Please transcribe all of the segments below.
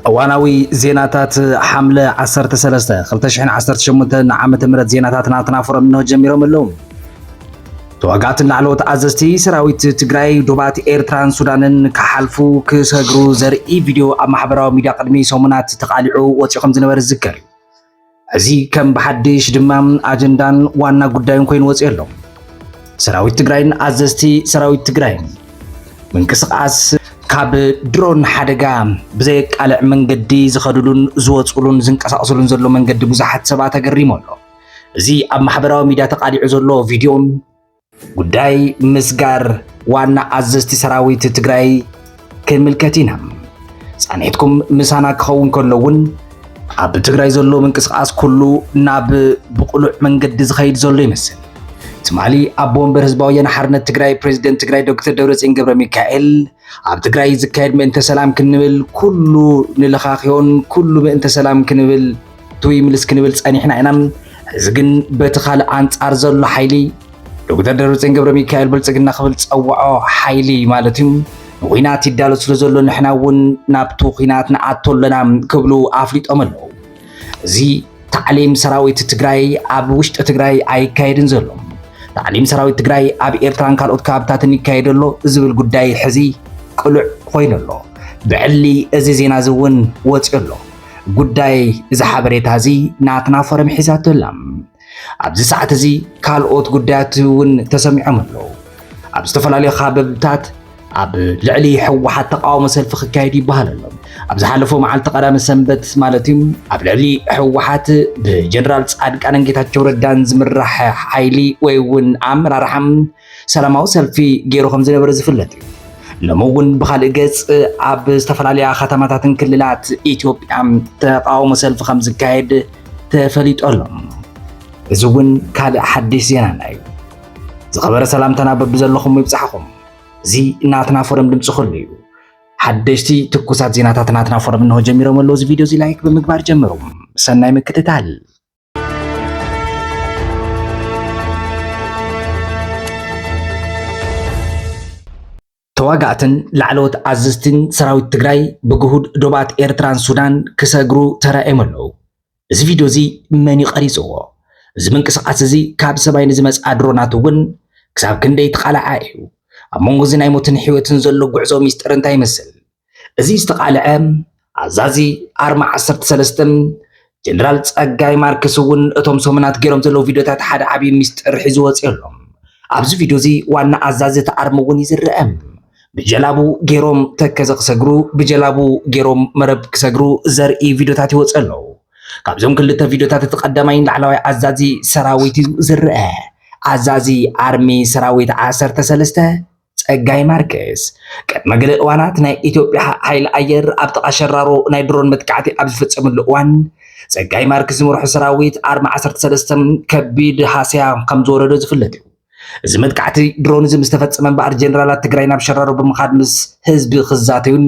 እዋናዊ ዜናታት ሓምለ 13 2018 ዓመተ ምህረት ዜናታትና ተናፈሮም ነው ጀሚሮም ኣለው። ተዋጋእትን ላዕለዎት ኣዘዝቲ ሰራዊት ትግራይ ዶባት ኤርትራን ሱዳንን ክሓልፉ ክሰግሩ ዘርኢ ቪድዮ ኣብ ማሕበራዊ ሚድያ ቅድሚ ሰሙናት ተቃሊዑ ወፂኦም ዝነበረ ዝዝከር እዩ። እዚ ከም ብሓድሽ ድማ ኣጀንዳን ዋና ጉዳይን ኮይኑ ወፂ ኣሎ። ሰራዊት ትግራይን ኣዘዝቲ ሰራዊት ትግራይን ምንቅስቃስ ካብ ድሮን ሓደጋ ብዘይ ቃልዕ መንገዲ ዝኸዱሉን ዝወፅሉን ዝንቀሳቀሱሉን ዘሎ መንገዲ ብዙሓት ሰባት ተገሪሙ ኣሎ። እዚ ኣብ ማሕበራዊ ሚድያ ተቃሊዑ ዘሎ ቪድዮን ጉዳይ ምስጋር ዋና ኣዘዝቲ ሰራዊት ትግራይ ክንምልከት ኢና። ፃንሒትኩም ምሳና ክኸውን ከሎውን ኣብ ትግራይ ዘሎ ምንቅስቃስ ኩሉ ናብ ብቁሉዕ መንገዲ ዝኸይድ ዘሎ ይመስል። ትማሊ ኣቦ ወንበር ህዝባዊ ወያነ ሓርነት ትግራይ ፕሬዝደንት ትግራይ ዶክተር ደብረጽዮን ገብረ ሚካኤል ኣብ ትግራይ ዝካየድ ምእንተ ሰላም ክንብል ኩሉ ንለኻኺዮን ኩሉ ምእንተ ሰላም ክንብል ትዊ ምልስ ክንብል ፀኒሕና ኢና። እዚ ግን በቲ ካልእ ኣንጻር ዘሎ ሓይሊ ዶክተር ደብረጽዮን ገብረ ሚካኤል ብልጽግና ክብል ፀውዖ ሓይሊ ማለት እዩ ንኹናት ይዳሎ ስለ ዘሎ ንሕና እውን ናብቲ ኩናት ንኣቶ ኣለና ክብሉ ኣፍሊጦም ኣለዉ። እዚ ታዕሊም ሰራዊት ትግራይ ኣብ ውሽጢ ትግራይ ኣይካየድን ዘሎ። ታዕሊም ሰራዊት ትግራይ ኣብ ኤርትራን ካልኦት ከባብታትን ይካየድ ኣሎ ዝብል ጉዳይ ሕዚ ቅሉዕ ኮይኑ ኣሎ። ብዕሊ እዚ ዜና እዚ እውን ወፂኡ ኣሎ። ጉዳይ እዚ ሓበሬታ እዚ ናትና ፎረም ሒዛቶ ኣላ። ኣብዚ ሰዓት እዚ ካልኦት ጉዳያት እውን ተሰሚዖም ኣለዉ። ኣብ ዝተፈላለዩ ከባብታት ኣብ ልዕሊ ሕወሓት ተቃውሞ ሰልፊ ክካየድ ይበሃል ኣሎ። ኣብ ዝሓለፈ መዓልቲ ቀዳመ ሰንበት ማለት እዩ ኣብ ልዕሊ ሕወሓት ብጀነራል ጻድቃን ጌታቸው ረዳን ዝምራሕ ሓይሊ ወይ እውን ኣመራርሓም ሰላማዊ ሰልፊ ገይሩ ከም ዝነበረ ዝፍለጥ እዩ። ሎሚ እውን ብካልእ ገጽ ኣብ ዝተፈላለያ ከተማታትን ክልላት ኢትዮጵያ ተቃውሞ ሰልፊ ከም ዝካየድ ተፈሊጡ ኣሎ። እዚ እውን ካልእ ሓድሽ ዜናና እዩ። ዝኸበረ ሰላምታና በብዘለኹም ይብፅሓኹም። እዚ ናትና ፎረም ድምፂ ኩሉ እዩ። ሓደሽቲ ትኩሳት ዜናታት ናትና ፎረም እንሆ ጀሚሮም ኣለዉ። እዚ ቪድዮ እዚ ላይክ ብምግባር ጀምሩ። ሰናይ ምክትታል። ተዋጋእትን ላዕለዎት ኣዘዝትን ሰራዊት ትግራይ ብግሁድ ዶባት ኤርትራን ሱዳን ክሰግሩ ተራእዮም ኣለዉ። እዚ ቪድዮ እዚ መን ይቀሪፅዎ? እዚ ምንቅስቃስ እዚ ካብ ሰማይ ንዝመፅኣ ድሮናት እውን ክሳብ ክንደይ ተቃልዓ እዩ? ኣብ መንጎ እዚ ናይ ሞትን ሕይወትን ዘሎ ጉዕዞ ሚስጥር እንታይ ይመስል? እዚ ዝተቃልዐ ኣዛዚ ኣርማ 13 ጀነራል ጸጋይ ማርክስ እውን እቶም ሰሙናት ገይሮም ዘለዉ ቪድዮታት ሓደ ዓብዪ ሚስጥር ሒዙ ወፂኡ ኣሎ። ኣብዚ ቪድዮ እዚ ዋና ኣዛዚ እቲ ኣርማ እውን ይዝርአ። ብጀላቡ ገይሮም ተከዘ ክሰግሩ ብጀላቡ ገይሮም መረብ ክሰግሩ ዘርኢ ቪድዮታት ይወፅ ኣለዉ። ካብዞም ክልተ ቪድዮታት እቲ ቀዳማይን ላዕለዋይ ኣዛዚ ሰራዊት ዝርአ ኣዛዚ ኣርሚ ሰራዊት 13 ጸጋይ ማርክስ ቅድመ ገለ እዋናት ናይ ኢትዮጵያ ሓይሊ ኣየር ኣብ ጥቓ ሸራሮ ናይ ድሮን መጥቃዕቲ ኣብ ዝፈፀመሉ እዋን ጸጋይ ማርክስ ዝመርሖ ሰራዊት ኣርሚ 13 ከቢድ ሃስያ ከም ዝወረዶ ዝፍለጥ እዩ። እዚ መጥቃዕቲ ድሮን እዚ ምስ ተፈፀመ እምበኣር ጀነራላት ትግራይ ናብ ሸራሮ ብምኻድ ምስ ህዝቢ ክዛተዩን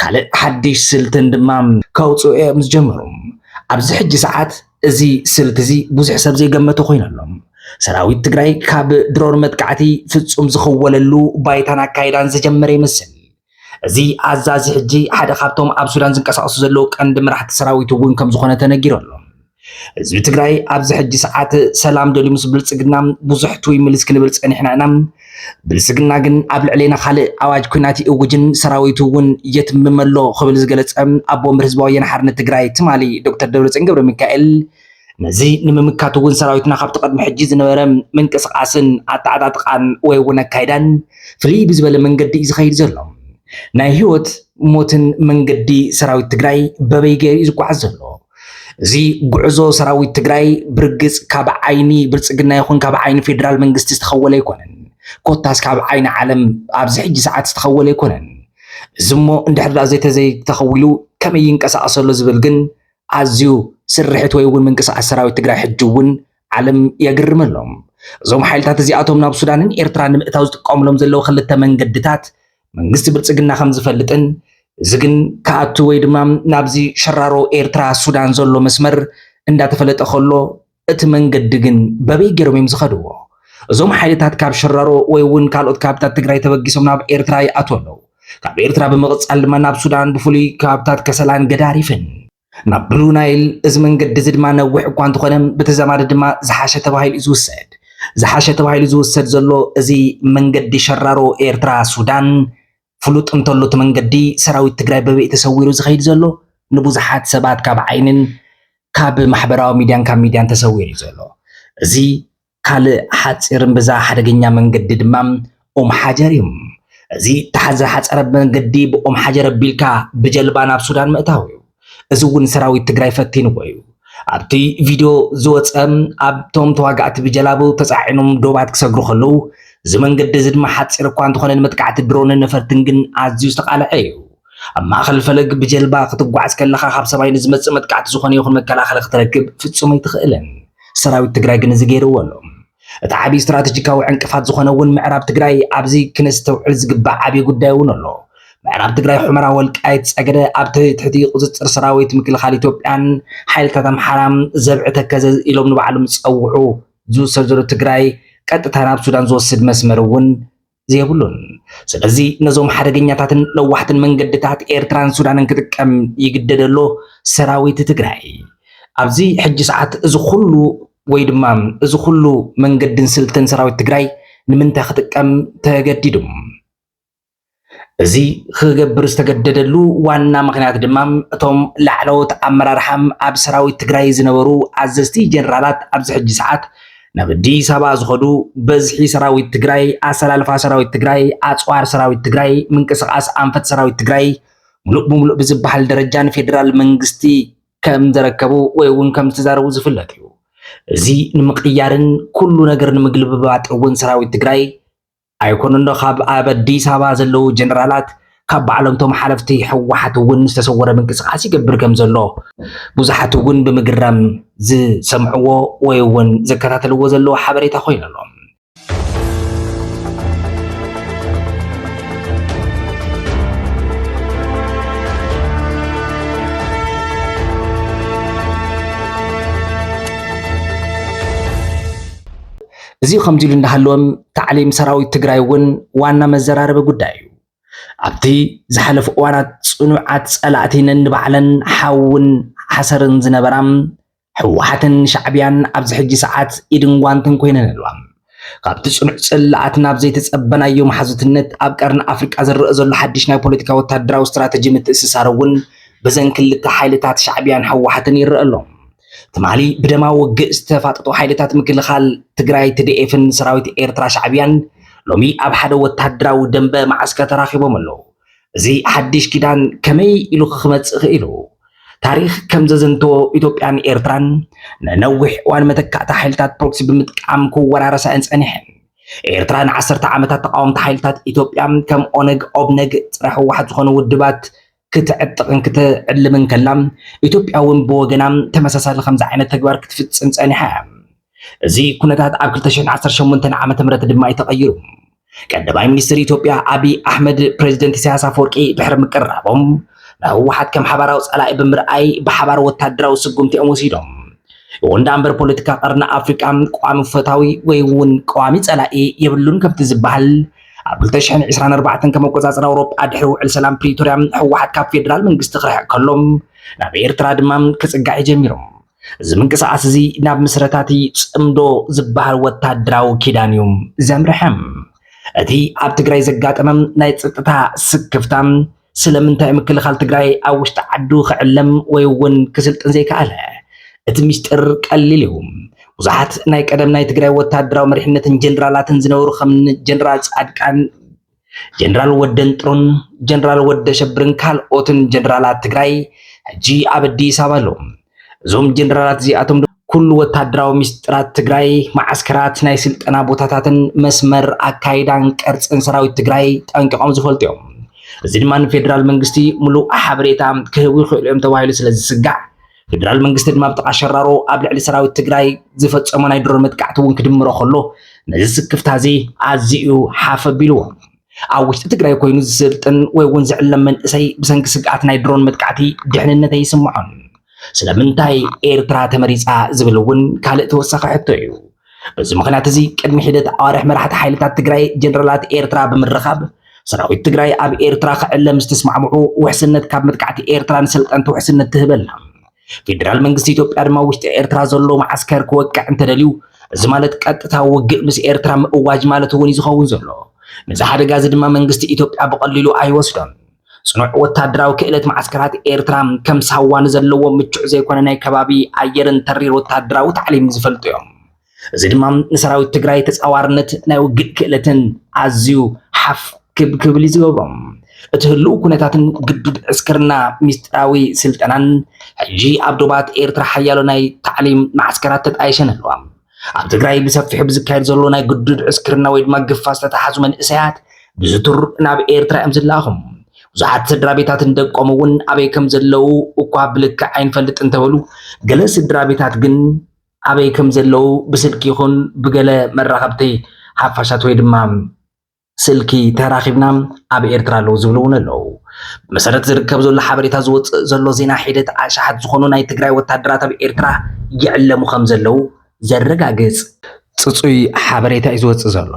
ካልእ ሓድሽ ስልትን ድማ ከውፅኡ እዮም ዝጀመሩ። ኣብዚ ሕጂ ሰዓት እዚ ስልቲ እዚ ብዙሕ ሰብ ዘይገመቶ ኮይኑ ኣሎ። ሰራዊት ትግራይ ካብ ድሮን መጥቃዕቲ ፍጹም ዝኽወለሉ ባይታን ኣካይዳን ዝጀመረ ይመስል። እዚ ኣዛዚ ሕጂ ሓደ ካብቶም ኣብ ሱዳን ዝንቀሳቀሱ ዘለዉ ቀንዲ መራሕቲ ሰራዊት እውን ከም ዝኾነ ተነጊሩ ኣሎ። ህዝቢ ትግራይ ኣብዚ ሕጂ ሰዓት ሰላም ደልዩ ምስ ብልጽግና ብዙሕ ትውይ ምልስ ክንብል ፀኒሕና ኢና። ብልጽግና ግን ኣብ ልዕሊና ካልእ ኣዋጅ ኩናት ይእውጅን ሰራዊቱ እውን የትምም ኣሎ ክብል ዝገለፀ ኣቦ ወንበር ህዝባዊ ወያነ ሓርነት ትግራይ ትማሊ ዶክተር ደብረጽዮን ገብረ ሚካኤል ነዚ ንምምካት እውን ሰራዊትና ካብቲ ቅድሚ ሕጂ ዝነበረ ምንቅስቃስን ኣተዓጣጥቃን ወይ እውን ኣካይዳን ፍልይ ብዝበለ መንገዲ እዩ ዝኸይድ ዘሎ። ናይ ህይወት ሞትን መንገዲ ሰራዊት ትግራይ በበይ ገይሩ እዩ ዝጓዓዝ ዘሎ። እዚ ጉዕዞ ሰራዊት ትግራይ ብርግፅ ካብ ዓይኒ ብልጽግና ይኹን ካብ ዓይኒ ፌደራል መንግስቲ ዝተኸወለ ኣይኮነን። ኮታስ ካብ ዓይኒ ዓለም ኣብዚ ሕጂ ሰዓት ዝተኸወለ ኣይኮነን። እዚ እሞ እንድሕር ዘይተኸዊሉ ከመይ ይንቀሳቀስ ኣሎ ዝብል ግን ኣዝዩ ስርሕት ወይ እውን ምንቅስቃስ ሰራዊት ትግራይ ሕጂ እውን ዓለም የግርም ኣሎም። እዞም ሓይልታት እዚኣቶም ናብ ሱዳንን ኤርትራን ንምእታው ዝጥቀምሎም ዘለዉ ክልተ መንገድታት መንግስቲ ብልጽግና ከም ዝፈልጥን እዚ ግን ከኣቱ ወይ ድማ ናብዚ ሸራሮ ኤርትራ ሱዳን ዘሎ መስመር እንዳተፈለጠ ከሎ እቲ መንገዲ ግን በበይ ገይሮም እዮም ዝኸድዎ? እዞም ሓይልታት ካብ ሸራሮ ወይ እውን ካልኦት ካብታት ትግራይ ተበጊሶም ናብ ኤርትራ ይኣትዉ ኣለዉ። ካብ ኤርትራ ብምቕጻል ድማ ናብ ሱዳን ብፍሉይ ከባብታት ከሰላን ገዳሪፍን ናብ ብሉ ናይል እዚ መንገዲ እዚ ድማ ነዊሕ እኳ እንተኾነ ብተዘማዲ ድማ ዝሓሸ ተባሂሉ ዝውሰድ ዝሓሸ ተባሂሉ ዝውሰድ ዘሎ እዚ መንገዲ ሸራሮ ኤርትራ ሱዳን ፍሉጥ እንተሎ እቲ መንገዲ ሰራዊት ትግራይ በበይ ተሰዊሩ ዝኸይድ ዘሎ ንብዙሓት ሰባት ካብ ዓይንን ካብ ማሕበራዊ ሚድያን ካብ ሚድያን ተሰዊሩ ዘሎ እዚ ካልእ ሓፂርን ብዛ ሓደገኛ መንገዲ ድማ ኦም ሓጀር እዩ እዚ ተሓዘ ሓፀረ መንገዲ ብኦም ሓጀር ኣቢልካ ብጀልባ ናብ ሱዳን ምእታው እዩ እዚ እውን ሰራዊት ትግራይ ፈቲንዎ እዩ ኣብቲ ቪድዮ ዝወፀ ኣብቶም ተዋጋእቲ ብጀላቡ ተፃዒኖም ዶባት ክሰግሩ ከለዉ እዚ መንገዲ እዚ ድማ ሓፂር እኳ እንተኾነ ንመጥቃዕቲ ድሮንን ነፈርትን ግን ኣዝዩ ዝተቃልዐ እዩ ኣብ ማእኸል ፈለግ ብጀልባ ክትጓዓዝ ከለኻ ካብ ሰማይ ንዝመፅእ መጥቃዕቲ ዝኾነ ይኹን መከላኸሊ ክትረክብ ፍጹም ኣይትኽእልን ሰራዊት ትግራይ ግን እዚ ገይርዎ ኣሎ እቲ ዓብዪ ስትራቴጂካዊ ዕንቅፋት ዝኾነ እውን ምዕራብ ትግራይ ኣብዚ ክነስተውዕል ዝግባእ ዓብዪ ጉዳይ እውን ኣሎ ምዕራብ ትግራይ ሑመራ ወልቃይት ፀገደ ኣብ ትሕቲ ቁፅፅር ሰራዊት ምክልኻል ኢትዮጵያን ሓይልታት ኣምሓራም ዘብዒ ተከዘ ኢሎም ንባዕሎም ዝፀውዑ ዝውሰድ ዘሎ ትግራይ ቀጥታ ናብ ሱዳን ዝወስድ መስመር እውን ዘየብሉን ስለዚ ነዞም ሓደገኛታትን ነዋሕትን መንገድታት ኤርትራን ሱዳንን ክጥቀም ይግደድ ኣሎ ሰራዊት ትግራይ ኣብዚ ሕጂ ሰዓት እዚ ኩሉ ወይ ድማ እዚ ኩሉ መንገድን ስልትን ሰራዊት ትግራይ ንምንታይ ክጥቀም ተገዲዱ እዚ ክገብር ዝተገደደሉ ዋና ምክንያት ድማ እቶም ላዕለዎት ኣመራርሓም ኣብ ሰራዊት ትግራይ ዝነበሩ ኣዘዝቲ ጀነራላት ኣብዚ ሕጂ ሰዓት ናብ ኣዲስ ኣበባ ዝኸዱ በዝሒ ሰራዊት ትግራይ ኣሰላልፋ ሰራዊት ትግራይ ኣፅዋር ሰራዊት ትግራይ ምንቅስቃስ ኣንፈት ሰራዊት ትግራይ ሙሉእ ብሙሉእ ብዝበሃል ደረጃ ንፌደራል መንግስቲ ከም ዘረከቡ ወይ እውን ከም ዝተዛረቡ ዝፍለጥ እዩ እዚ ንምቅያርን ኩሉ ነገር ንምግልብባጥ እውን ሰራዊት ትግራይ ኣይኮነን ዶ ካብ ኣብ ኣዲስ ኣበባ ዘለው ጀነራላት ካብ ባዕለምቶም ሓለፍቲ ሕወሓት እውን ዝተሰወረ ምንቅስቃስ ይገብር ከም ዘሎ ብዙሓት እውን ብምግራም ዝሰምዕዎ ወይ እውን ዘከታተልዎ ዘለዎ ሓበሬታ ኮይኑ ኣሎ እዚ ከምዚ ኢሉ እንዳሃለወም ታዕሊም ሰራዊት ትግራይ እውን ዋና መዘራረቢ ጉዳይ እዩ ኣብቲ ዝሓለፉ እዋናት ፅኑዓት ፀላእቲ ነንባዕለን ሓውን ሓሰርን ዝነበራም ሕወሓትን ሻዕብያን ኣብዚ ሕጂ ሰዓት ኢድን ጓንትን ኮይነን ኣለዋ ካብቲ ፅኑዕ ፀላእት ናብ ዘይተፀበናዮ ማሕዙትነት ኣብ ቀርኒ ኣፍሪቃ ዝረአ ዘሎ ሓድሽ ናይ ፖለቲካ ወታደራዊ ስትራቴጂ ምትእስሳር እውን በዘን ክልተ ሓይልታት ሻዕብያን ሕወሓትን ይረአ ኣሎ ትማሊ ብደማዊ ውግእ ዝተፋጠጡ ሓይልታት ምክልኻል ትግራይ ትዲኤፍን ሰራዊት ኤርትራ ሻዕብያን ሎሚ ኣብ ሓደ ወታደራዊ ደንበ ማዓስከር ተራኺቦም ኣለዉ እዚ ሓድሽ ኪዳን ከመይ ኢሉ ክመፅእ ክኢሉ ታሪክ ከም ዘዘንተዎ ኢትዮጵያን ኤርትራን ንነዊሕ እዋን መተካእቲ ሓይልታት ፕሮክሲ ብምጥቃም ክወራረሳ ፀኒሐን ኤርትራ ን10 ዓመታት ተቃወምቲ ሓይልታት ኢትዮጵያ ከም ኦነግ ኦብነግ ፀረ ሕወሓት ዝኾኑ ውድባት ክትዕጥቕን ክትዕልምን ከላም ኢትዮጵያ እውን ብወገናም ተመሳሳሊ ከምዚ ዓይነት ተግባር ክትፍፅም ፀኒሓ እዚ ኩነታት ኣብ 2018 ዓመተ ምህረት ድማ ይተቐይሩ ቀዳማይ ሚኒስትር ኢትዮጵያ አብይ አሕመድ ፕሬዝደንት ኢሳያስ አፈወርቂ ድሕሪ ምቅራቦም ንህወሓት ከም ሓባራዊ ፀላኢ ብምርኣይ ብሓባር ወታደራዊ ስጉምቲኦም ወሲዶም ወንዳ እምበር ፖለቲካ ቀርኒ ኣፍሪቃ ቋሚ ፈታዊ ወይ እውን ቋሚ ፀላኢ የብሉን ከምቲ ዝበሃል ኣብ 2024 ከም ኣቆፃፅራ ኣውሮፓ ድሕሪ ውዕል ሰላም ፕሪቶሪያ ህወሓት ካብ ፌደራል መንግስቲ ክርሕቅ ከሎም ናብ ኤርትራ ድማ ክፅጋዕ ጀሚሮም እዚ ምንቅስቃስ እዚ ናብ ምስረታቲ ፅምዶ ዝበሃል ወታደራዊ ኪዳን እዩ ዘምርሐም እቲ ኣብ ትግራይ ዘጋጠመም ናይ ፀጥታ ስክፍታም ስለምንታይ ምክልኻል ትግራይ ኣብ ውሽጢ ዓዱ ክዕለም ወይ እውን ክስልጥን ዘይከኣለ እቲ ሚስጥር ቀሊል እዩ ብዙሓት ናይ ቀደም ናይ ትግራይ ወታደራዊ መሪሕነትን ጀነራላትን ዝነበሩ ከም ጀነራል ጻድቃን ጀነራል ወደንጥሩን ጀነራል ወደ ሸብርን ካልኦትን ጀነራላት ትግራይ ሕጂ ኣብ ኣዲስ ኣበባ ኣለዉ እዞም ጀነራላት እዚኣቶም ኩሉ ወታደራዊ ሚስጥራት ትግራይ ማዓስከራት ናይ ስልጠና ቦታታትን መስመር ኣካይዳን ቅርፅን ሰራዊት ትግራይ ጠንቂቖም ዝፈልጡ እዮም እዚ ድማ ንፌደራል መንግስቲ ሙሉእ ሓበሬታ ክህቡ ይኽእሉ እዮም ተባሂሉ ስለዝስጋዕ ፌደራል መንግስቲ ድማ ብጥቃ ሸራሮ ኣብ ልዕሊ ሰራዊት ትግራይ ዝፈፀሞ ናይ ድሮን መጥቃዕቲ እውን ክድምሮ ከሎ ነዚ ስክፍታ እዚ ኣዝዩ ሓፍ ኣቢልዎ ኣብ ውሽጢ ትግራይ ኮይኑ ዝስልጥን ወይ እውን ዝዕለም መንእሰይ ብሰንኪ ስግኣት ናይ ድሮን መጥቃዕቲ ድሕንነት ኣይስምዖን ስለምንታይ ኤርትራ ተመሪፃ ዝብል እውን ካልእ ተወሳኺ ሕቶ እዩ በዚ ምክንያት እዚ ቅድሚ ሒደት ኣዋርሕ መራሕቲ ሓይልታት ትግራይ ጀነራላት ኤርትራ ብምርኻብ ሰራዊት ትግራይ ኣብ ኤርትራ ክዕለም ዝተስማዕምዑ ውሕስነት ካብ መጥቃዕቲ ኤርትራን ስልጠንቲ ውሕስነት ትህበላ ፌደራል መንግስቲ ኢትዮጵያ ድማ ውሽጢ ኤርትራ ዘሎ ማዓስከር ክወቅዕ እንተደልዩ እዚ ማለት ቀጥታ ውግእ ምስ ኤርትራ ምእዋጅ ማለት እውን ይዝኸውን ዘሎ ነዚ ሓደጋ እዚ ድማ መንግስቲ ኢትዮጵያ በቀሊሉ ኣይወስዶን ጽኑዕ ወታደራዊ ክእለት ማዓስከራት ኤርትራ ከም ሳዋን ዘለዎ ምቹዕ ዘይኮነ ናይ ከባቢ ኣየርን ተሪር ወታደራዊ ታዕሊም ዝፈልጡ እዮም እዚ ድማ ንሰራዊት ትግራይ ተጻዋርነት ናይ ውግእ ክእለትን ኣዝዩ ሓፍ ክብል ዝገብሮም እቲ ህልው ኩነታትን ግዱድ ዕስክርና ሚስጥራዊ ስልጠናን ሕጂ ኣብ ዶባት ኤርትራ ሓያሎ ናይ ታዕሊም ማዓስከራት ተጣይሸን ኣለዋ ኣብ ትግራይ ብሰፊሑ ብዝካየድ ዘሎ ናይ ግዱድ ዕስክርና ወይ ድማ ግፋስ ዝተታሓዙ መንእሰያት ብዝቱር ናብ ኤርትራ እዮም ዝለኣኹም ብዙሓት ስድራ ቤታትን ደቆም እውን ኣበይ ከም ዘለው እኳ ብልክዕ ኣይንፈልጥ እንተበሉ ገለ ስድራ ቤታት ግን ኣበይ ከም ዘለው ብስልኪ ይኹን ብገለ መራኸብቲ ሓፋሻት ወይ ድማ ስልኪ ተራኺብና ኣብ ኤርትራ ኣለዉ ዝብሉ እውን ኣለዉ ብመሰረት ዝርከብ ዘሎ ሓበሬታ ዝወፅእ ዘሎ ዜና ሒደት ኣሻሓት ዝኾኑ ናይ ትግራይ ወታደራት ኣብ ኤርትራ ይዕለሙ ከም ዘለው ዘረጋግፅ ፅፁይ ሓበሬታ እዩ ዝወፅእ ዘሎ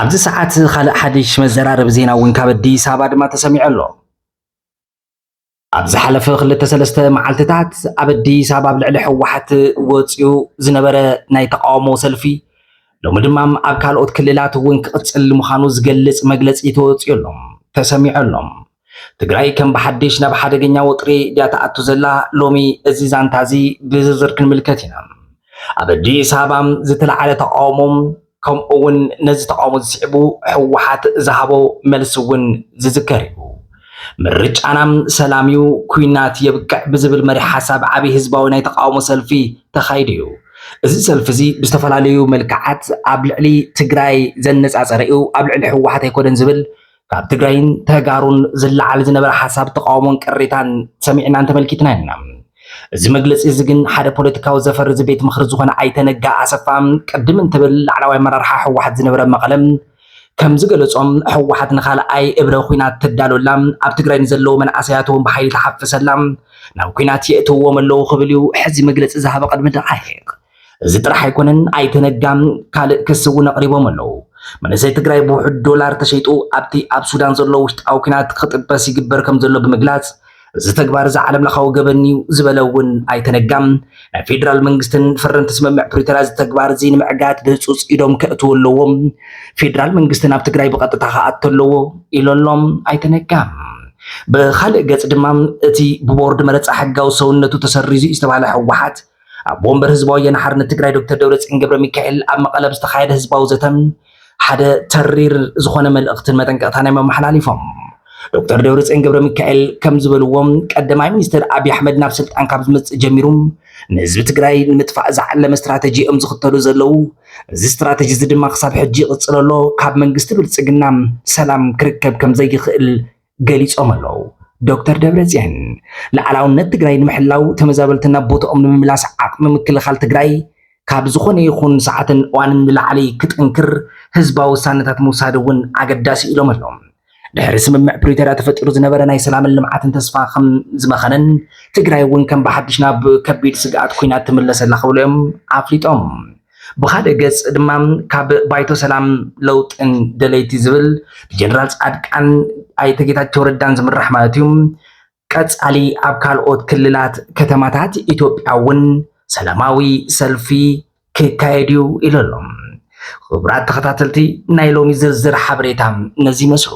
ኣብዚ ሰዓት ካልእ ሓድሽ መዘራረብ ዜና እውን ካብ ኣዲስ ኣበባ ድማ ተሰሚዑ ኣሎ ኣብ ዝሓለፈ 2-3 መዓልትታት ኣብ ኣዲስ ኣበባ ኣብ ልዕሊ ሕወሓት ወፂኡ ዝነበረ ናይ ተቃውሞ ሰልፊ ሎሚ ድማ ኣብ ካልኦት ክልላት እውን ክቅፅል ምዃኑ ዝገልጽ መግለፂ ተወፂኡሎም ተሰሚዑሎም ትግራይ ከም ብሓድሽ ናብ ሓደገኛ ወጥሪ ድያ ተኣቱ ዘላ ሎሚ እዚ ዛንታ እዚ ብዝርዝር ክንምልከት ኢና ኣብ ኣዲስ ኣበባ ዝተለዓለ ተቃውሞም ከምኡ እውን ነዚ ተቃውሞ ዝስዕቡ ሕወሓት ዝሃቦ መልሲ እውን ዝዝከር እዩ ምርጫና ሰላም እዩ ኩናት የብቅዕ ብዝብል መሪ ሓሳብ ዓብይ ህዝባዊ ናይ ተቃውሞ ሰልፊ ተኻይዱ እዩ እዚ ሰልፊ እዚ ብዝተፈላለዩ መልክዓት ኣብ ልዕሊ ትግራይ ዘነፃፀረ እዩ ኣብ ልዕሊ ሕወሓት ኣይኮነን ዝብል ካብ ትግራይን ተጋሩን ዝለዓል ዝነበረ ሓሳብ ተቃውሞን ቅሬታን ሰሚዕናን ተመልኪትና ኢና እዚ መግለፂ እዚ ግን ሓደ ፖለቲካዊ ዘፈርዚ ቤት ምክሪ ዝኾነ ኣይተነጋ ኣሰፋ ቅድም እንትብል ላዕለዋይ ኣመራርሓ ሕወሓት ዝነበረ መቐለም ከም ዝገለጾም ሕወሓት ንኻልኣይ እብረ ኩናት ተዳልወላ ኣብ ትግራይ ንዘለዉ መናእሰያት እውን ብሓይሊ ተሓፍሰላ ናብ ኩናት የእትውዎም ኣለዉ ክብል እዩ ሕዚ መግለፂ ዝሃበ ቅድሚ ደቃይቅ እዚ ጥራሕ ኣይኮነን ኣይተነጋ ካልእ ክስ እውን ኣቕሪቦም ኣለዉ መንእሰይ ትግራይ ብውሑድ ዶላር ተሸይጡ ኣብቲ ኣብ ሱዳን ዘሎ ውሽጣዊ ኩናት ክጥበስ ይግበር ከም ዘሎ ብምግላጽ እዚ ተግባር እዚ ዓለም ለኻዊ ገበን እዩ ዝበለ እውን ኣይተነጋም ናይ ፌደራል መንግስትን ፈረንቲ ስምምዕ ፕሪቶሪያ እዚ ተግባር እዚ ንምዕጋድ ብህፁፅ ኢዶም ከእትው ኣለዎም ፌደራል መንግስትን ኣብ ትግራይ ብቐጥታ ከኣቱ ኣለዎ ኢሎሎም ኣይተነጋም ብካልእ ገጽ ድማ እቲ ብቦርድ መረፃ ሕጋዊ ሰውነቱ ተሰሪዙ ዝተባሃለ ሕወሓት ኣብ ወንበር ህዝባዊ ወያነ ሓርነት ትግራይ ዶክተር ደብረፅዮን ገብረ ሚካኤል ኣብ መቐለ ዝተኻየደ ህዝባዊ ዘተን ሓደ ተሪር ዝኾነ መልእኽትን መጠንቀቕታ ናይ መመሓላሊፎም ዶክተር ደብረፅዮን ገብረ ሚካኤል ከም ዝበልዎም ቀዳማይ ሚኒስትር ኣብይ ኣሕመድ ናብ ስልጣን ካብ ዝመፅእ ጀሚሩ ንህዝቢ ትግራይ ንምጥፋእ ዝዓለመ ስትራቴጂ እዮም ዝኽተሉ ዘለው እዚ ስትራቴጂ እዚ ድማ ክሳብ ሕጂ ይቕፅል ኣሎ ካብ መንግስቲ ብልፅግና ሰላም ክርከብ ከም ዘይኽእል ገሊፆም ኣለዉ ዶክተር ደብረፅዮን ላዕላውነት ትግራይ ንምሕላው ተመዛበልትና ቦታኦም ንምምላስ ዓቕሚ ምክልኻል ትግራይ ካብ ዝኾነ ይኹን ሰዓትን እዋንን ንላዕሊ ክጥንክር ህዝባዊ ውሳነታት ምውሳድ እውን ኣገዳሲ ኢሎም ኣለዎም ድሕሪ ስምምዕ ፕሪቶሪያ ተፈጢሩ ዝነበረ ናይ ሰላምን ልምዓትን ተስፋ ከም ዝመኸነን ትግራይ እውን ከም ብሓድሽ ናብ ከቢድ ስግኣት ኩናት ትምለሰላ ክብሉ እዮም ኣፍሊጦም ብካልእ ገጽ ድማ ካብ ባይቶ ሰላም ለውጥን ደለይቲ ዝብል ብጀነራል ጻድቃን ኣይተ ጌታቸው ረዳን ዝምራሕ ማለት እዩ ቀጻሊ ኣብ ካልኦት ክልላት ከተማታት ኢትዮጵያ እውን ሰላማዊ ሰልፊ ክካየድ እዩ ኢሎም ክቡራት ተኸታተልቲ ናይ ሎሚ ዝርዝር ሓበሬታ ነዚ ይመስሉ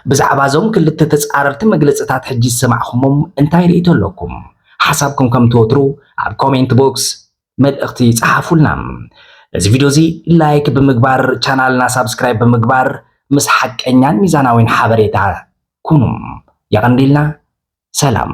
ብዛዕባ ዞም ክልተ ተጻረርቲ መግለጽታት ሕጂ ዝሰማዕኹሞም እንታይ ርኢቶ ኣለኩም ሓሳብኩም ከም ትወትሩ ኣብ ኮሜንት ቦክስ መልእኽቲ ጻሓፉልና እዚ ቪድዮ እዚ ላይክ ብምግባር ቻናልና ሳብስክራይብ ብምግባር ምስ ሓቀኛን ሚዛናዊን ሓበሬታ ኩኑ የቀንዲልና ሰላም